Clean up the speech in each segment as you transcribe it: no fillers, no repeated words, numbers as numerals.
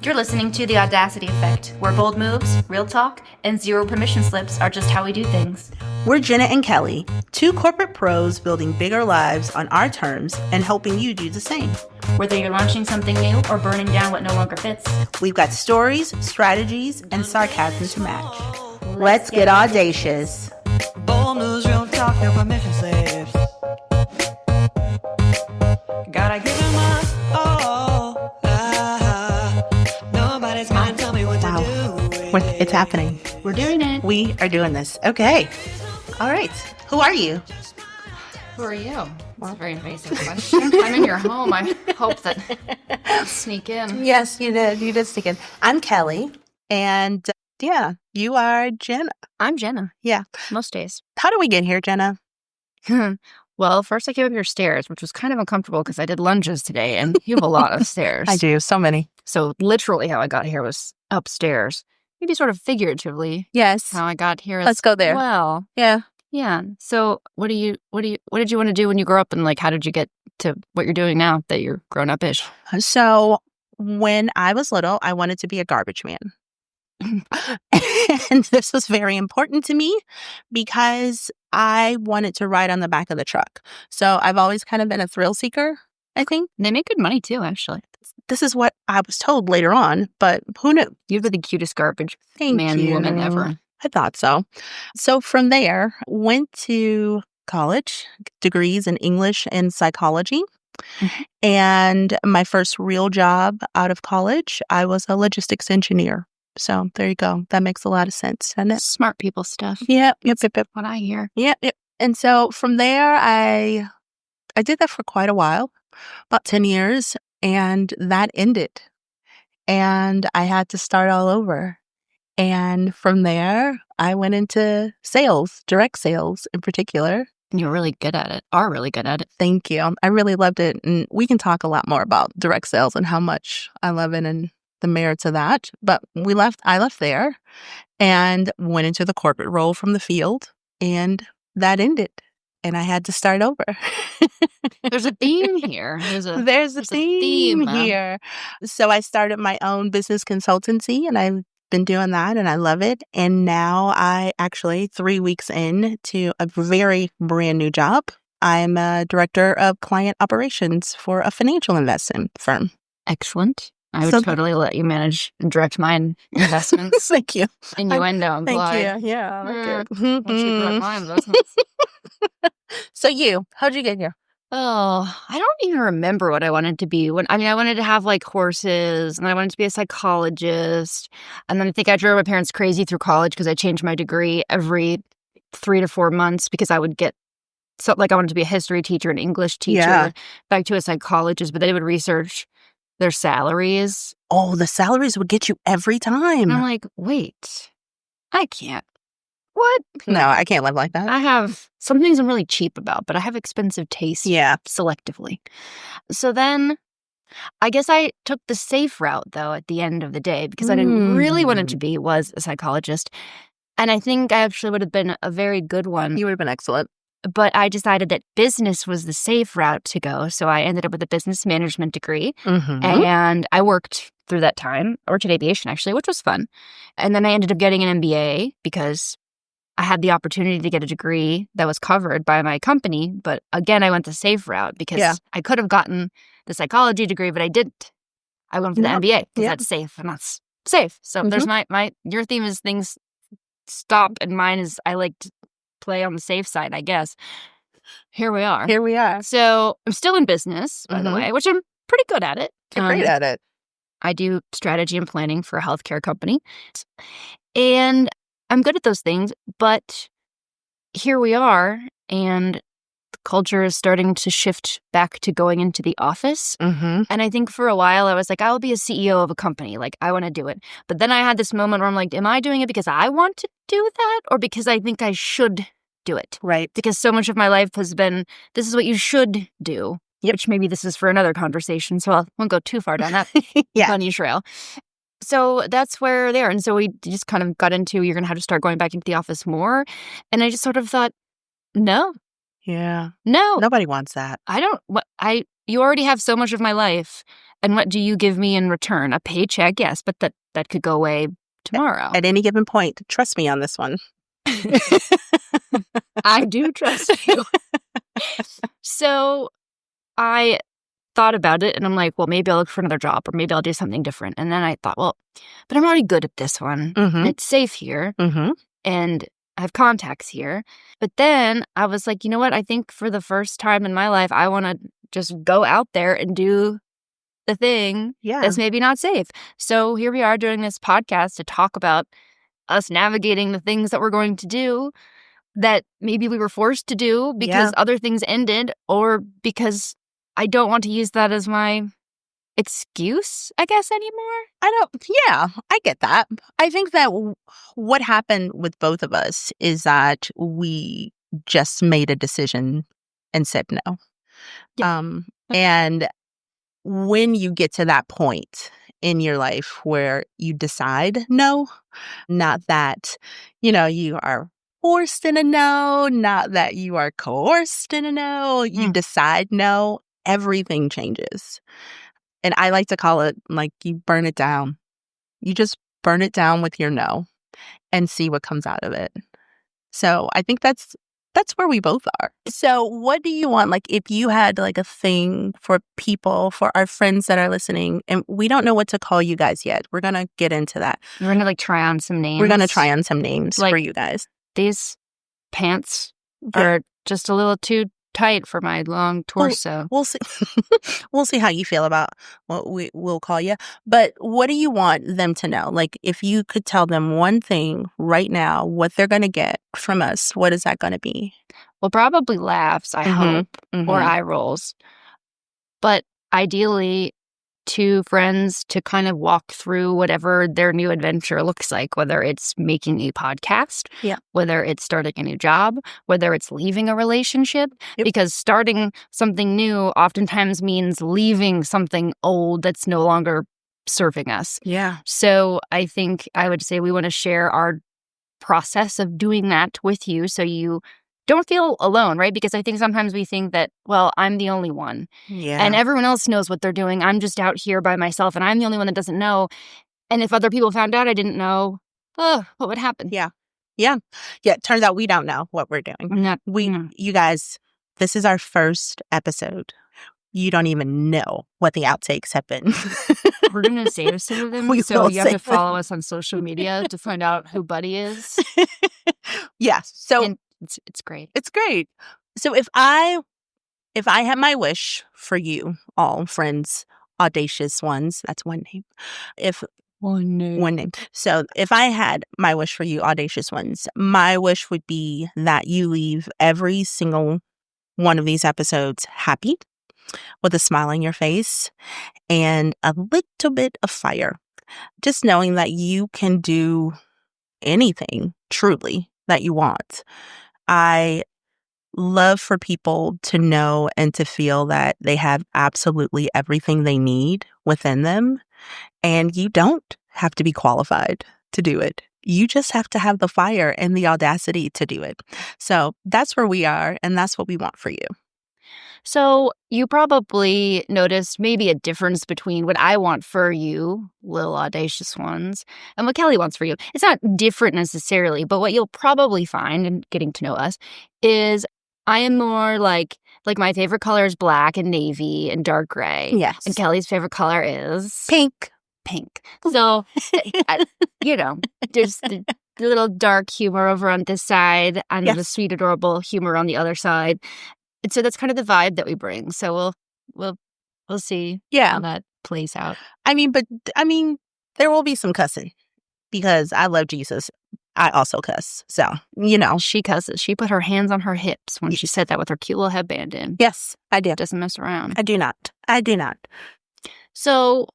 You're listening to the Audacity Effect, where bold moves, real talk, and zero permission slips are just how we do things. We're Jenna and Kelly, two corporate pros building bigger lives on our terms and helping you do the same. Whether you're launching something new or burning down what no longer fits, we've got stories, strategies, and sarcasm to match. Let's get audacious. Bold moves, real talk, no permission slips. Gotta give him my all. Nobody's gonna tell me what to do. It's happening. we're doing it. We are doing this. Okay. All right. Who are you? Who are you? That's a very invasive question. I'm in your home. I hope that I'll sneak in. Yes, you did. You did sneak in. I'm Kelly. And yeah, you are Jenna. I'm Jenna. Yeah. Most days. How do we get here, Jenna? Well, first I came up your stairs, which was kind of uncomfortable because I did lunges today, and you have a lot of stairs. I do. So many. So literally how I got here was upstairs. Maybe sort of figuratively Yes. how I got here. Let's go there. Well, Yeah. yeah. So what did you want to do when you grew up, and like how did you get to what you're doing now that you're grown up-ish? So when I was little, I wanted to be a garbage man. And this was very important to me because I wanted to ride on the back of the truck. So I've always kind of been a thrill seeker, I think. They make good money too, actually. This is what I was told later on, but who knew? You're the cutest garbage Thank man you. woman ever. I thought so. So from there, went to college, degrees in English and psychology. Mm-hmm. And my first real job out of college, I was a logistics engineer. So there you go. That makes a lot of sense, doesn't it? Smart people stuff. Yep. What I hear. Yep. And so from there, I did that for quite a while, about 10 years, and that ended. And I had to start all over. And from there, I went into sales, direct sales in particular. You're really good at it. Are really good at it. Thank you. I really loved it. And we can talk a lot more about direct sales and how much I love it and the merits of that. But I left there and went into the corporate role from the field, and that ended. And I had to start over. There's a theme here. There's a theme here. So I started my own business consultancy, and I've been doing that, and I love it. And now I actually, 3 weeks in to a very brand new job, I'm a director of client operations for a financial investment firm. Excellent. I would totally let you manage and direct my investments. Thank you. Innuendo implied. Thank you. Yeah. Once you direct my investments. So how'd you get here? Oh, I don't even remember what I wanted to be. I wanted to have like horses, and I wanted to be a psychologist. And then I think I drove my parents crazy through college because I changed my degree every 3 to 4 months because I would get I wanted to be a history teacher, an English teacher, back to a psychologist, but they would research their salaries. Oh, the salaries would get you every time. And I'm like, wait, I can't. What? No, I can't live like that. I have some things I'm really cheap about, but I have expensive taste selectively. So then I guess I took the safe route, though, at the end of the day, because I didn't really want to be was a psychologist. And I think I actually would have been a very good one. You would have been excellent. But I decided that business was the safe route to go. So I ended up with a business management degree. Mm-hmm. And I worked through that time. I worked at aviation, actually, which was fun. And then I ended up getting an MBA because I had the opportunity to get a degree that was covered by my company. But again, I went the safe route because I could have gotten the psychology degree, but I didn't. I went for the MBA because that's safe, and that's safe. So there's your theme is things stop, and mine is I like to play on the safe side, I guess. Here we are. So I'm still in business, by the way, which I'm pretty good at it. You're great at it. I do strategy and planning for a healthcare company. And I'm good at those things, but here we are, and the culture is starting to shift back to going into the office. Mm-hmm. And I think for a while I was like, I'll be a CEO of a company. Like, I want to do it. But then I had this moment where I'm like, am I doing it because I want to do that or because I think I should do it? Right. Because so much of my life has been, this is what you should do. Yep. Which maybe this is for another conversation, so I won't go too far down that bunny trail. So that's where they are. And so we just kind of got into, you're going to have to start going back into the office more. And I just sort of thought, no. Yeah. No. Nobody wants that. You already have so much of my life And what do you give me in return? A paycheck, yes, but that could go away tomorrow. At any given point, trust me on this one. I do trust you. So I thought about it and I'm like, well, maybe I'll look for another job or maybe I'll do something different. And then I thought, well, but I'm already good at this one. Mm-hmm. And it's safe here. Mm-hmm. And I have contacts here. But then I was like, you know what? I think for the first time in my life, I want to just go out there and do the thing that's maybe not safe. So here we are doing this podcast to talk about us navigating the things that we're going to do that maybe we were forced to do because other things ended or because I don't want to use that as my excuse, I guess, anymore. I get that. I think that what happened with both of us is that we just made a decision and said no. Yeah. And when you get to that point in your life where you decide no, not that, you are forced in a no, not that you are coerced in a no, you decide no, everything changes. And I like to call it like you burn it down. You just burn it down with your no and see what comes out of it. So I think that's where we both are. So what do you want? Like if you had like a thing for people, for our friends that are listening, and we don't know what to call you guys yet. We're going to get into that. We're going to try on some names. We're going to try on some names for you guys. These pants are just a little too tight for my long torso. We'll see. We'll see how you feel about what we'll call you. But what do you want them to know? Like if you could tell them one thing right now, what they're going to get from us, what is that going to be? Well, probably laughs, I hope, or eye rolls. But ideally, two friends to kind of walk through whatever their new adventure looks like, whether it's making a podcast, whether it's starting a new job, whether it's leaving a relationship, because starting something new oftentimes means leaving something old that's no longer serving us. Yeah. So I think I would say we want to share our process of doing that with you so you don't feel alone, right? Because I think sometimes we think that, well, I'm the only one. Yeah. And everyone else knows what they're doing. I'm just out here by myself and I'm the only one that doesn't know. And if other people found out I didn't know, what would happen? Yeah. Yeah. Yeah. It turns out we don't know what we're doing. You guys, this is our first episode. You don't even know what the outtakes have been. We're going to save some of them. So you have to follow us on social media to find out who Buddy is. Yeah. So and it's great. It's great. So if I had my wish for you all, friends, audacious ones, that's one name. One name. So if I had my wish for you, audacious ones, my wish would be that you leave every single one of these episodes happy, with a smile on your face, and a little bit of fire. Just knowing that you can do anything, truly, that you want. I love for people to know and to feel that they have absolutely everything they need within them. And you don't have to be qualified to do it. You just have to have the fire and the audacity to do it. So that's where we are, and that's what we want for you. So you probably noticed maybe a difference between what I want for you, little audacious ones, and what Kelly wants for you. It's not different necessarily, but what you'll probably find in getting to know us is I am more like my favorite color is black and navy and dark gray. Yes. And Kelly's favorite color is pink. So, there's the little dark humor over on this side and the sweet, adorable humor on the other side. And so that's kind of the vibe that we bring. So we'll see how that plays out. I mean, there will be some cussing because I love Jesus. I also cuss. So, She cusses. She put her hands on her hips when she said that with her cute little headband in. Yes, I do. Doesn't mess around. I do not. So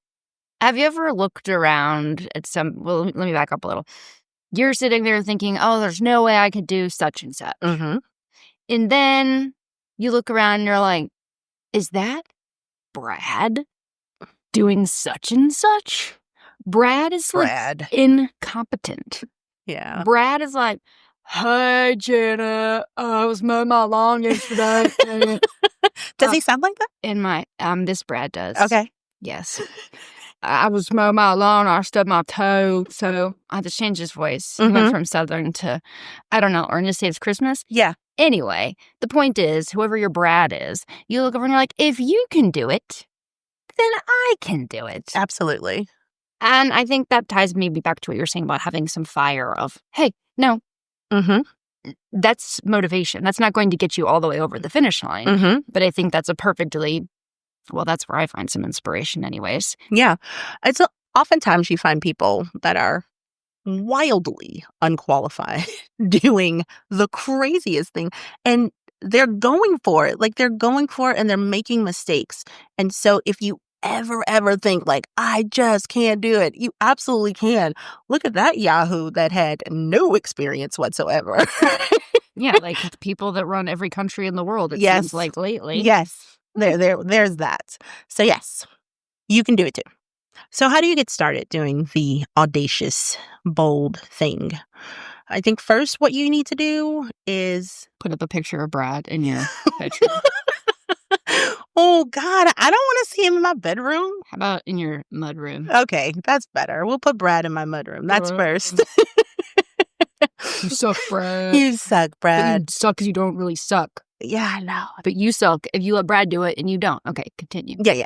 have you ever looked around at well, let me back up a little. You're sitting there thinking, oh, there's no way I could do such and such. Mm-hmm. And then you look around and you're like, is that Brad doing such and such? Brad is like incompetent. Yeah. Brad is like, hey, Jenna, I was mowing my lawn yesterday. Does he sound like that? This Brad does. Okay. Yes. I was mowing my lawn, I stubbed my toe, so I had to change his voice. He went from Southern to, I don't know, Orange State's Christmas. Yeah. Anyway, the point is, whoever your Brad is, you look over and you're like, if you can do it, then I can do it. Absolutely. And I think that ties maybe back to what you're saying about having some fire of, hey, no, that's motivation. That's not going to get you all the way over the finish line. But I think that's a perfectly, well, that's where I find some inspiration anyways. Yeah. It's oftentimes you find people that are wildly unqualified doing the craziest thing, and they're going for it. Like, they're going for it and they're making mistakes. And so if you ever think like, I just can't do it, you absolutely can. Look at that Yahoo that had no experience whatsoever. Yeah, like the people that run every country in the world, it seems like lately. Yes. There's that. So yes, you can do it too. So how do you get started doing the audacious, bold thing? I think first what you need to do is put up a picture of Brad in your bedroom. Oh, God, I don't want to see him in my bedroom. How about in your mudroom? Okay, that's better. We'll put Brad in my mudroom. That's first. You suck, Brad. You suck, Brad. But you suck because you don't really suck. Yeah, I know. But you suck if you let Brad do it and you don't. Okay, continue. Yeah.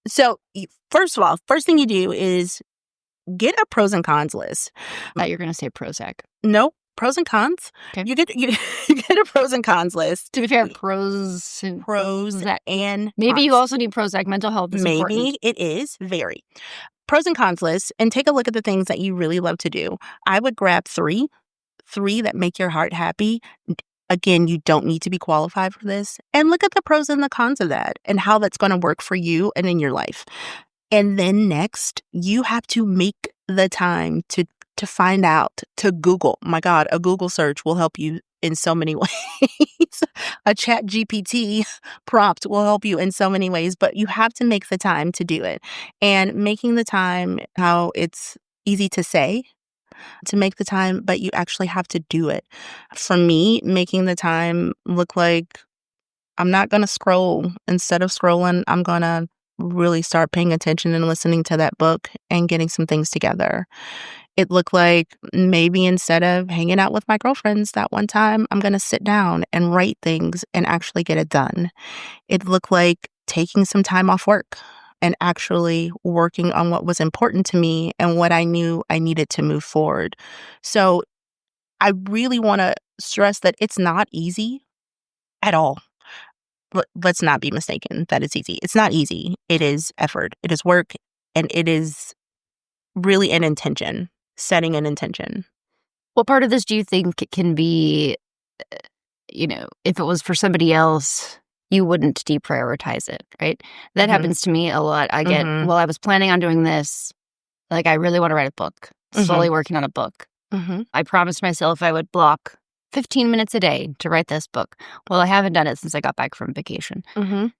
So, first of all, first thing you do is get a pros and cons list. I thought you were going to say Prozac. No, pros and cons. Okay. You get a pros and cons list. To be fair, pros and maybe cons. You also need Prozac. Mental health is important. Maybe it is very. Pros and cons list, and take a look at the things that you really love to do. I would grab three that make your heart happy. Again, you don't need to be qualified for this. And look at the pros and the cons of that and how that's going to work for you and in your life. And then next, you have to make the time to find out, to Google. My God, a Google search will help you in so many ways. A chat GPT prompt will help you in so many ways, but you have to make the time to do it. And making the time, how it's easy to say, to make the time, but you actually have to do it. For me, making the time look like I'm not going to scroll. Instead of scrolling, I'm going to really start paying attention and listening to that book and getting some things together. It looked like maybe instead of hanging out with my girlfriends that one time, I'm going to sit down and write things and actually get it done. It looked like taking some time off work and actually working on what was important to me and what I knew I needed to move forward. So I really want to stress that it's not easy at all. Let's not be mistaken that it's easy. It's not easy. It is effort. It is work. And it is really an intention, setting an intention. What part of this do you think can be, if it was for somebody else, you wouldn't deprioritize it, right? That happens to me a lot. I get, well, I was planning on doing this. Like, I really want to write a book, slowly working on a book. I promised myself I would block 15 minutes a day to write this book. Well, I haven't done it since I got back from vacation.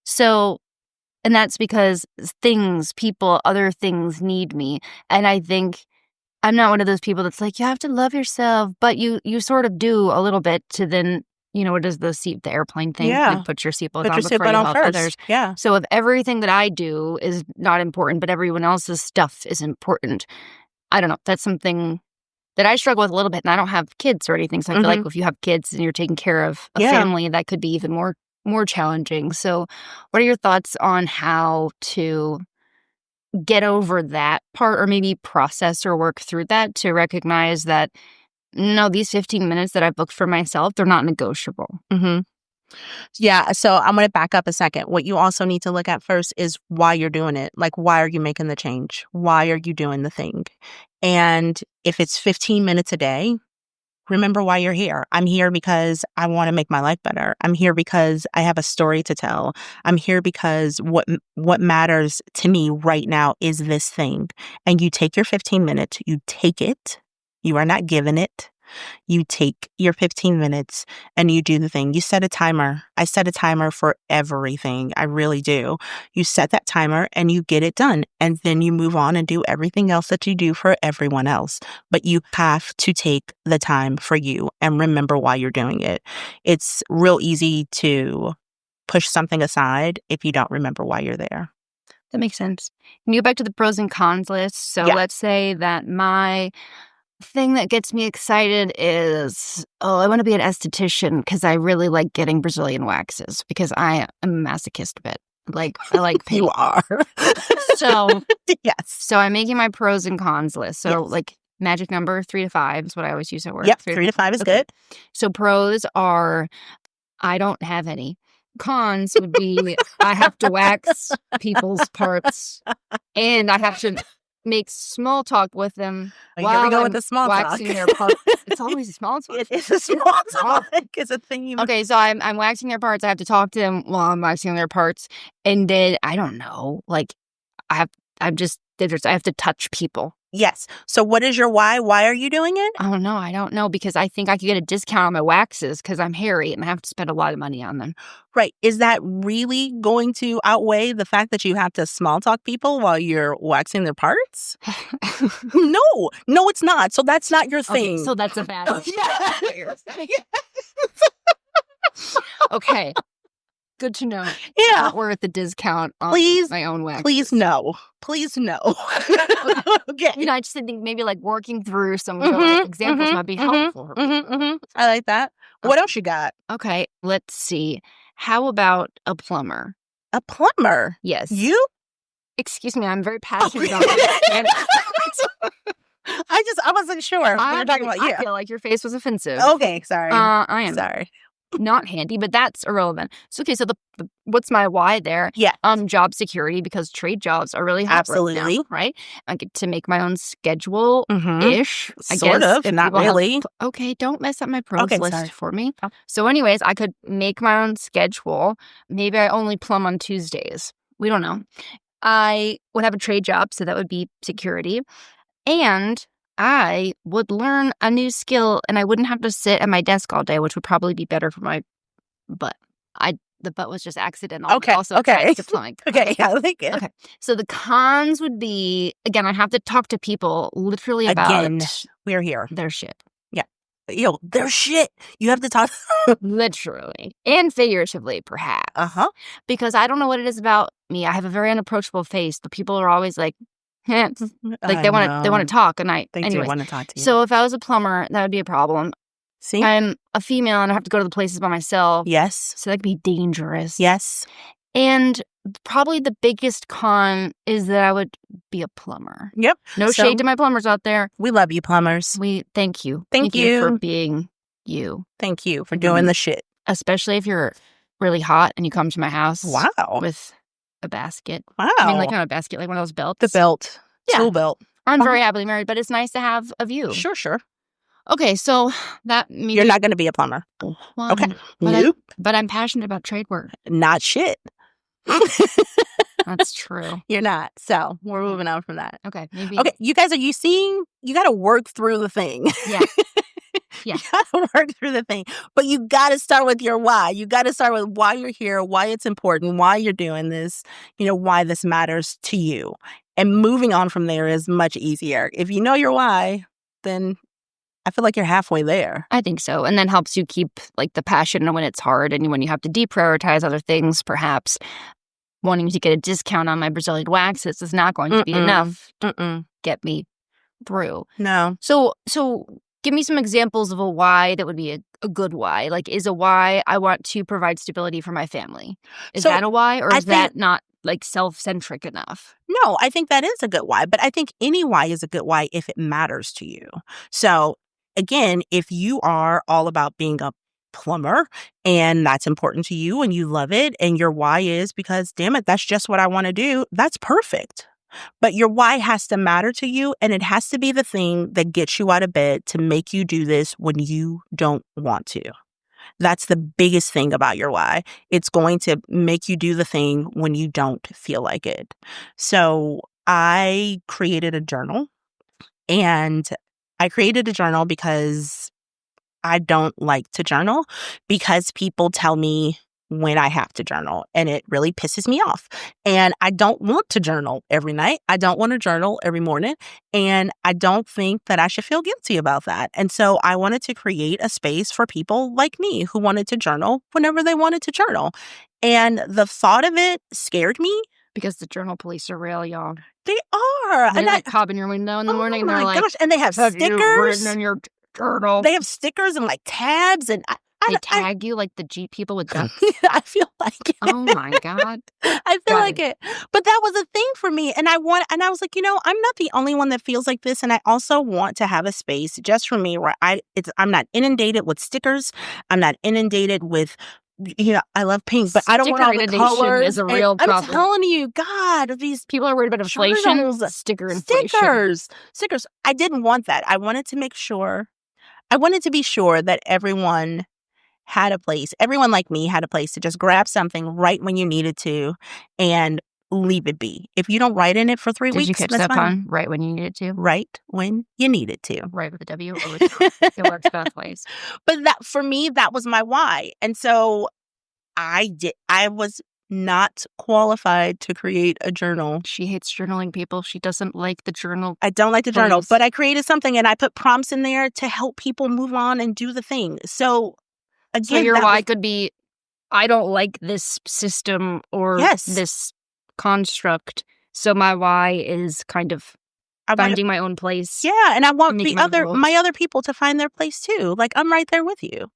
So, and that's because people, other things need me. And I think I'm not one of those people that's like, you have to love yourself, but you sort of do a little bit to then, what is the airplane thing? Yeah. Like put your seatbelt Put on your before you seatbelt on help first. others. Yeah. So if everything that I do is not important, but everyone else's stuff is important, I don't know. That's something that I struggle with a little bit, and I don't have kids or anything. So I feel like if you have kids and you're taking care of a family, that could be even more challenging. So what are your thoughts on how to get over that part, or maybe process or work through that to recognize that, no, these 15 minutes that I booked for myself, they're not negotiable? Yeah. So I'm going to back up a second. What you also need to look at first is why you're doing it. Like, why are you making the change? Why are you doing the thing? And if it's 15 minutes a day, remember why you're here. I'm here because I want to make my life better. I'm here because I have a story to tell. I'm here because what matters to me right now is this thing. And you take your 15 minutes, you take it. You are not given it. You take your 15 minutes and you do the thing. You set a timer. I set a timer for everything. I really do. You set that timer and you get it done. And then you move on and do everything else that you do for everyone else. But you have to take the time for you and remember why you're doing it. It's real easy to push something aside if you don't remember why you're there. That makes sense. Can you go back to the pros and cons list? So let's say that my thing that gets me excited is, I want to be an esthetician because I really like getting Brazilian waxes because I am a masochist a bit. Like, I like pain. You are. So, yes. So I'm making my pros and cons list. So, Yes. like, magic number 3 to 5 is what I always use at work. Yep, 3 to 5 is good. So pros are, I don't have any. Cons would be, I have to wax people's parts, and I have to make small talk with them Here we go with the small waxing talk. their parts. It's always a small talk. It is a small talk. It's a thing you... Okay, so I'm waxing their parts. I have to talk to them while I'm waxing their parts, and then I don't know, like I have to touch people. Yes. So what is your why? Why are you doing it? Oh, no, I don't know, because I think I could get a discount on my waxes because I'm hairy and I have to spend a lot of money on them. Right. Is that really going to outweigh the fact that you have to small talk people while you're waxing their parts? No, it's not. So that's not your thing. Okay, so that's a bad Yeah. Okay. Good to know. Yeah. Not worth the discount on my own wax. Please no. Okay. I just think maybe like working through some examples might be helpful. I like that. What else you got? Okay, let's see. How about a plumber? A plumber? Yes. You? Excuse me, I'm very passionate about this. I wasn't sure. We were talking about you. I feel like your face was offensive. Okay, sorry. I am sorry. Not handy, but that's irrelevant. So, okay, so the what's my why there? Yeah. Job security, because trade jobs are really hot Absolutely. right now, right? I get to make my own schedule-ish. I Sort guess, of, not really. Okay, don't mess up my pros list sorry. for me. Oh. So anyways, I could make my own schedule. Maybe I only plumb on Tuesdays. We don't know. I would have a trade job, so that would be security. And I would learn a new skill, and I wouldn't have to sit at my desk all day, which would probably be better for my butt. The butt was just accidental. Okay. Also Okay. to plumbing. Okay. I like it. Okay. So the cons would be, again, I have to talk to people literally about we're here. their shit. Yeah. Their shit. You have to talk. Literally. And figuratively, perhaps. Uh-huh. Because I don't know what it is about me. I have a very unapproachable face, but people are always like, like they want to talk, and They do want to talk to you. So if I was a plumber, that would be a problem. See, I'm a female and I have to go to the places by myself. Yes. So that could be dangerous. Yes. And probably the biggest con is that I would be a plumber. Yep. No shade to my plumbers out there. We love you, plumbers. Thank you. Thank you for being you. Thank you for doing the shit. Especially if you're really hot and you come to my house. Wow. With a basket. Wow. I mean, like not a basket, like one of those belts. The belt. Yeah. Tool belt. I'm very happily married, but it's nice to have a view. Sure. Okay, so that means... You're not going to be a plumber. Well, Okay. Nope. But I'm passionate about trade work. Not shit. That's true. You're not. So we're moving on from that. Okay, maybe... Okay, you guys, are you seeing? You got to work through the thing. Yeah. You got to work through the thing. But you got to start with your why. You got to start with why you're here, why it's important, why you're doing this, why this matters to you. And moving on from there is much easier. If you know your why, then I feel like you're halfway there. I think so. And then helps you keep like the passion when it's hard and when you have to deprioritize other things, perhaps wanting to get a discount on my Brazilian waxes is not going to be enough to get me through. No. So give me some examples of a why that would be a good why. Like, is a why I want to provide stability for my family? Is that a why, or is that not like self-centric enough? No, I think that is a good why. But I think any why is a good why if it matters to you. So again, if you are all about being a plumber and that's important to you and you love it and your why is because, damn it, that's just what I want to do, that's perfect. But your why has to matter to you, and it has to be the thing that gets you out of bed to make you do this when you don't want to. That's the biggest thing about your why. It's going to make you do the thing when you don't feel like it. So I created a journal, and I created a journal because I don't like to journal because people tell me when I have to journal, and it really pisses me off. And I don't want to journal every night. I don't want to journal every morning. And I don't think that I should feel guilty about that. And so I wanted to create a space for people like me who wanted to journal whenever they wanted to journal. And the thought of it scared me Because the journal police are real, y'all. They are. They like pop in your window in the morning and they're like, gosh. And they have "Have you written stickers. in your journal?" They have stickers and like tabs and They tag you like the Jeep people with ducks. I feel like it. Oh my God. I feel like it. But that was a thing for me. And I was like, I'm not the only one that feels like this. And I also want to have a space just for me where I'm not inundated with stickers. I'm not inundated with, I love pink, but I don't want all the colors. Is a real problem. I'm telling you, God, these people are worried about inflation. Sticker inflation. Stickers. I didn't want that. I wanted to be sure that everyone had a place. Everyone like me had a place to just grab something right when you needed to and leave it be. If you don't write in it for 3 weeks, did you catch that pun? Right when you needed to? Right when you needed to. Right with a W. It works both ways. But that for me, that was my why. And so I was not qualified to create a journal. She hates journaling, people. She doesn't like the journal. I don't like the journal, but I created something and I put prompts in there to help people move on and do the thing. So again, so your why could be, I don't like this system or this construct. So my why is kind of finding my own place. Yeah, and I want my other people to find their place too. Like, I'm right there with you.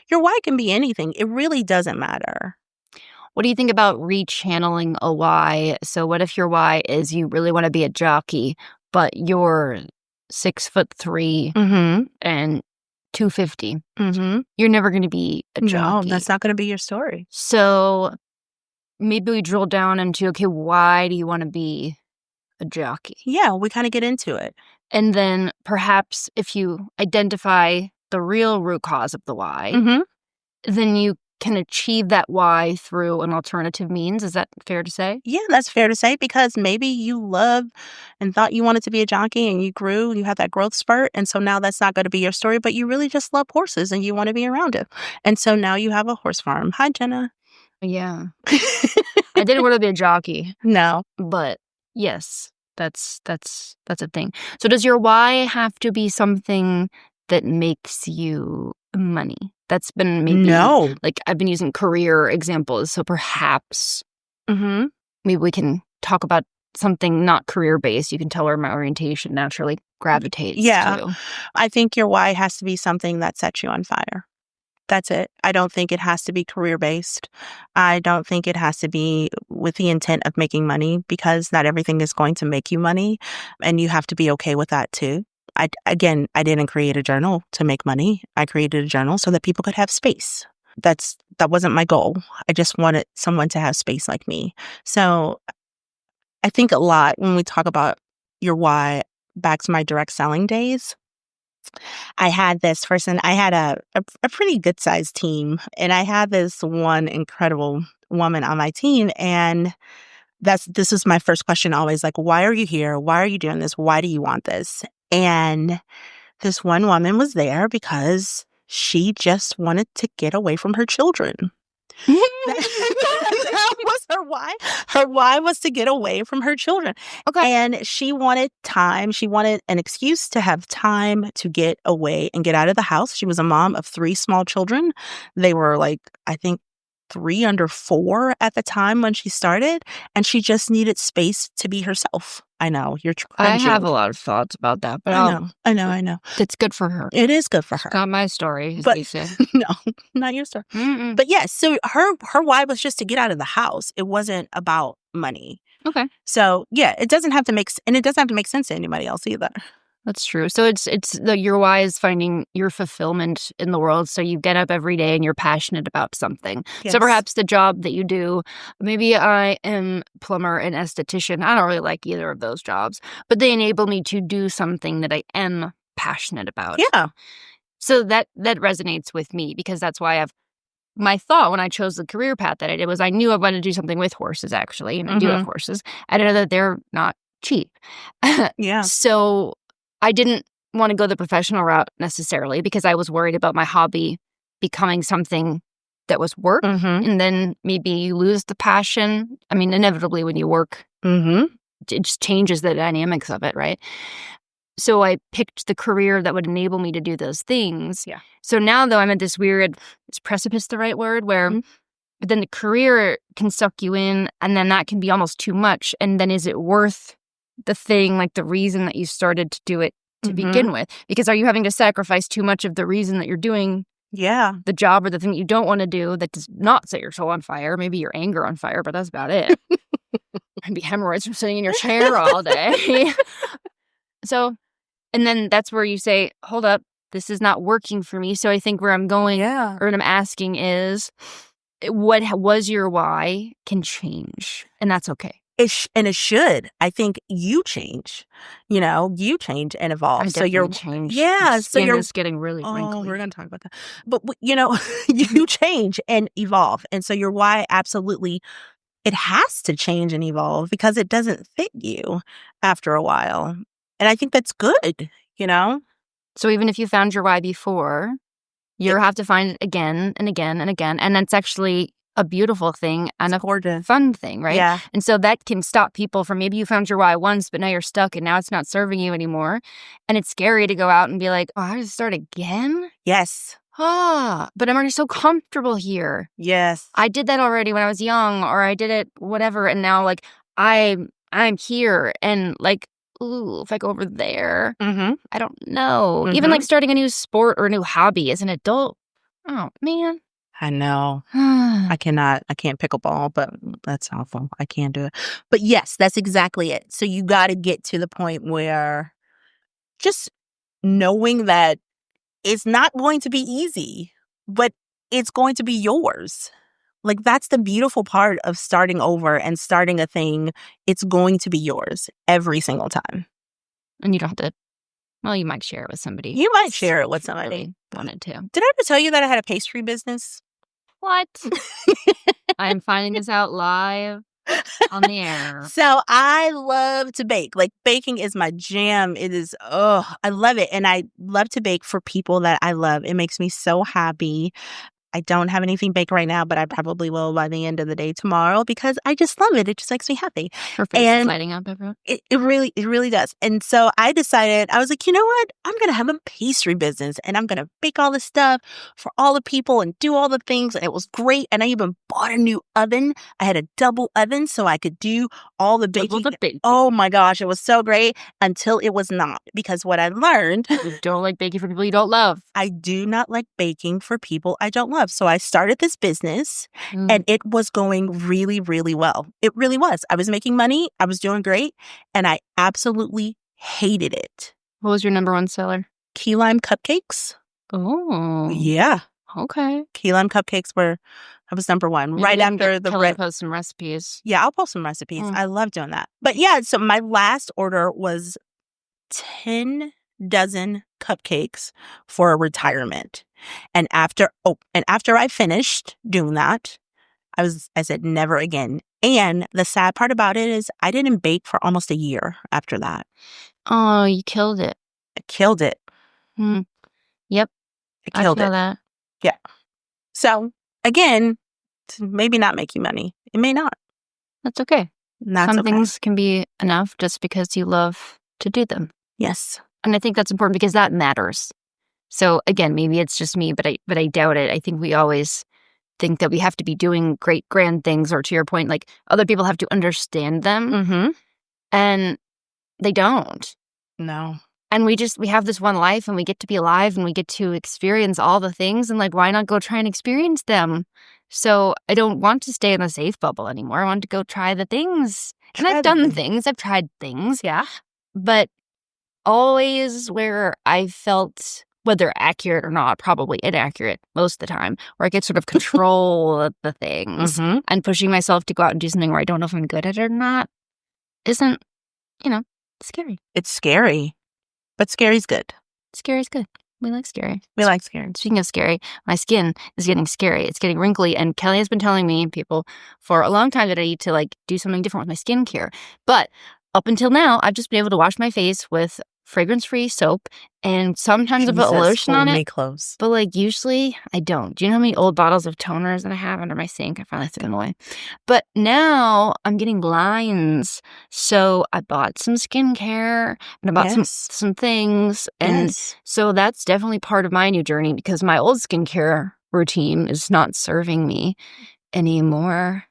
Your why can be anything. It really doesn't matter. What do you think about rechanneling a why? So what if your why is you really want to be a jockey, but you're 6'3" and 250. You're never going to be a jockey. No, that's not going to be your story. So maybe we drill down into, okay, why do you want to be a jockey? Yeah, we kind of get into it. And then perhaps if you identify the real root cause of the why, then you can achieve that why through an alternative means. Is that fair to say? Yeah, that's fair to say, because maybe you love and thought you wanted to be a jockey and you grew, you had that growth spurt. And so now that's not going to be your story, but you really just love horses and you want to be around it. And so now you have a horse farm. Hi, Jenna. Yeah. I didn't want to be a jockey. No. But yes, that's a thing. So does your why have to be something that makes you money? That's been maybe like I've been using career examples. So perhaps maybe we can talk about something not career based. You can tell where my orientation naturally gravitates to. I think your why has to be something that sets you on fire. That's it. I don't think it has to be career based. I don't think it has to be with the intent of making money, because not everything is going to make you money. And you have to be okay with that too. I didn't create a journal to make money. I created a journal so that people could have space. That wasn't my goal. I just wanted someone to have space like me. So I think a lot when we talk about your why, back to my direct selling days, I had this person, I had a pretty good sized team, and I had this one incredible woman on my team. And this is my first question always, like, why are you here? Why are you doing this? Why do you want this? And this one woman was there because she just wanted to get away from her children. That was her why. Her why was to get away from her children. Okay. And she wanted time. She wanted an excuse to have time to get away and get out of the house. She was a mom of 3 small children. They were like, I think, 3 under 4 at the time when she started, and she just needed space to be herself. I know you're cringing. I have a lot of thoughts about that, but I know. It's good for her. It is good for her. Not my story, but you say. No, not your story. But yes, so her why was just to get out of the house. It wasn't about money. Okay. So yeah, it doesn't have to make sense to anybody else either. That's true. So it's your why is finding your fulfillment in the world. So you get up every day and you're passionate about something. Yes. So perhaps the job that you do, maybe I am plumber and esthetician. I don't really like either of those jobs, but they enable me to do something that I am passionate about. Yeah. So that resonates with me, because that's why my thought when I chose the career path that I did was I knew I wanted to do something with horses, actually, and I do have horses. I know that they're not cheap. Yeah. So I didn't want to go the professional route necessarily, because I was worried about my hobby becoming something that was work. And then maybe you lose the passion. I mean, inevitably when you work, it just changes the dynamics of it, right? So I picked the career that would enable me to do those things. Yeah. So now, though, I'm at this weird, is precipice the right word, where But then the career can suck you in, and then that can be almost too much. And then is it worth the thing, like the reason that you started to do it to begin with? Because are you having to sacrifice too much of the reason that you're doing the job or the thing that you don't want to do that does not set your soul on fire? Maybe your anger on fire, but that's about it. Maybe hemorrhoids from sitting in your chair all day. So, and then that's where you say, hold up, this is not working for me. So I think where I'm going or what I'm asking is, what was your why can change, and that's okay. And it should. I think you change. You change and evolve. I definitely change. Yeah. So you're just getting really wrinkly. We're going to talk about that. But, you change and evolve. And so your why, absolutely, it has to change and evolve because it doesn't fit you after a while. And I think that's good, So even if you found your why before, you have to find it again and again and again. And that's actually a beautiful thing and a fun thing, right? Yeah. And so that can stop people from, maybe you found your why once, but now you're stuck and now it's not serving you anymore. And it's scary to go out and be like, oh, I have to start again? Yes. But I'm already so comfortable here. Yes. I did that already when I was young, or I did it whatever. And now like I'm here, and like, ooh, if I go over there, I don't know. Even like starting a new sport or a new hobby as an adult. Oh, man. I know. I can't pickleball, but that's awful. I can't do it. But yes, that's exactly it. So you got to get to the point where just knowing that it's not going to be easy, but it's going to be yours. Like, that's the beautiful part of starting over and starting a thing. It's going to be yours every single time. And you don't have to, well, you might share it with somebody. You might share it with somebody. Really wanted to. Did I ever tell you that I had a pastry business? What? I am finding this out live on the air. So I love to bake. Like, baking is my jam. It is, I love it. And I love to bake for people that I love. It makes me so happy. I don't have anything baked right now, but I probably will by the end of the day tomorrow because I just love it. It just makes me happy. Her face is lighting up, everyone. It really does. And so I decided, I was like, you know what? I'm going to have a pastry business and I'm going to bake all this stuff for all the people and do all the things. And it was great. And I even bought a new oven. I had a double oven so I could do all the baking. Oh my gosh, it was so great until it was not. Because what I learned. You don't like baking for people you don't love. I do not like baking for people I don't love. So I started this business and it was going really, really well. It really was. I was making money. I was doing great. And I absolutely hated it. What was your number one seller? Key lime cupcakes. Oh. Yeah. Okay. Key lime cupcakes I was number one. Maybe right after the Kelly post some recipes. Yeah, I'll post some recipes. I love doing that. But yeah, so my last order was 10 dozen cupcakes for a retirement. And after I finished doing that, I said never again. And the sad part about it is I didn't bake for almost a year after that. Oh, you killed it. I killed it. Yep. I killed it. That. Yeah. So again, maybe not make you money. It may not. That's okay. Some things can be enough just because you love to do them. Yes. And I think that's important because that matters. So again, maybe it's just me, but I doubt it. I think we always think that we have to be doing great, grand things, or to your point, like other people have to understand them. And they don't. No. And we have this one life and we get to be alive and we get to experience all the things, and like, why not go try and experience them? So I don't want to stay in the safe bubble anymore. I want to go try the things. And I've done things. I've tried things. Yeah. But always where I felt, whether accurate or not, probably inaccurate most of the time, where I get sort of control of the things and pushing myself to go out and do something where I don't know if I'm good at it or not isn't, scary. It's scary. But scary's good. Scary's good. We like scary. We like scary. Speaking of scary, my skin is getting scary. It's getting wrinkly. And Kelly has been telling me, people, for a long time that I need to do something different with my skincare. But up until now, I've just been able to wash my face with fragrance-free soap, and sometimes I put lotion on it. Close. But usually I don't. Do you know how many old bottles of toners that I have under my sink? I finally threw them away. But now I'm getting lines. So I bought some skincare and I bought some things. And so that's definitely part of my new journey, because my old skincare routine is not serving me. anymore.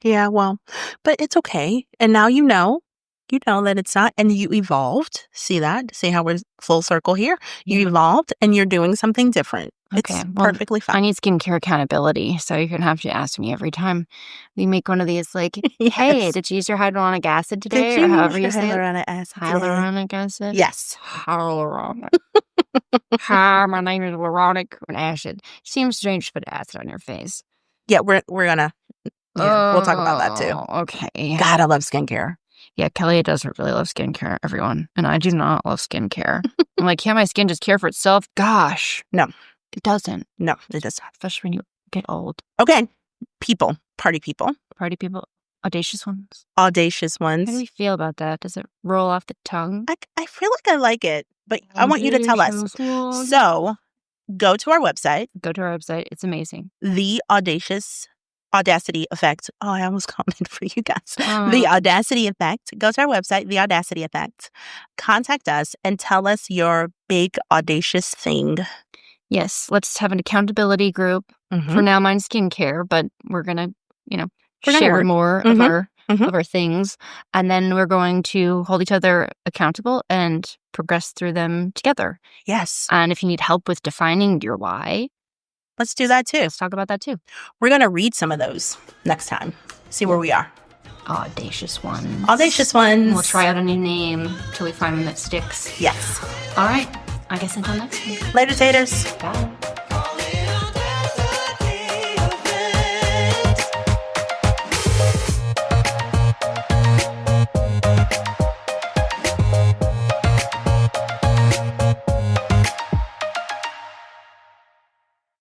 Yeah, well, but it's okay. And now you know that it's not, and you evolved. See that? See how we're full circle here? You evolved and you're doing something different. Okay, It's well, perfectly fine. I need skincare accountability, so you're going to have to ask me every time we make one of these, like, hey, Yes. did you use your hyaluronic acid today? Did Or you however use you your say it. hyaluronic acid today? Hyaluronic acid? Yes. Hyaluronic. Hi, my name is hyaluronic acid. Seems strange to put acid on your face. Yeah, we're gonna. Yeah, we'll talk about that too. Okay. God, I love skincare. Yeah, Kelly doesn't really love skincare, everyone. And I do not love skincare. I'm like, can't my skin just care for itself? Gosh. No. It doesn't. No, it does not. Especially when you get old. Okay. People. Party people. Party people. Audacious ones. Audacious ones. How do we feel about that? Does it roll off the tongue? I feel like I like it, but I want you to tell us. So, go to our website. Go to our website. It's amazing. The Audacity Effect. Oh, I almost commented for you guys. The Audacity Effect. Go to our website, The Audacity Effect. Contact us and tell us your big audacious thing. Yes, let's have an accountability group. For now, mine's skincare, but we're gonna, share more of our things, and then we're going to hold each other accountable and progress through them together. Yes. And if you need help with defining your why, let's do that too. Let's talk about that too. We're gonna read some of those next time. See where we are. Audacious ones. Audacious ones. We'll try out a new name till we find one that sticks. Yes. All right. I guess until next week. Later, taters. Bye.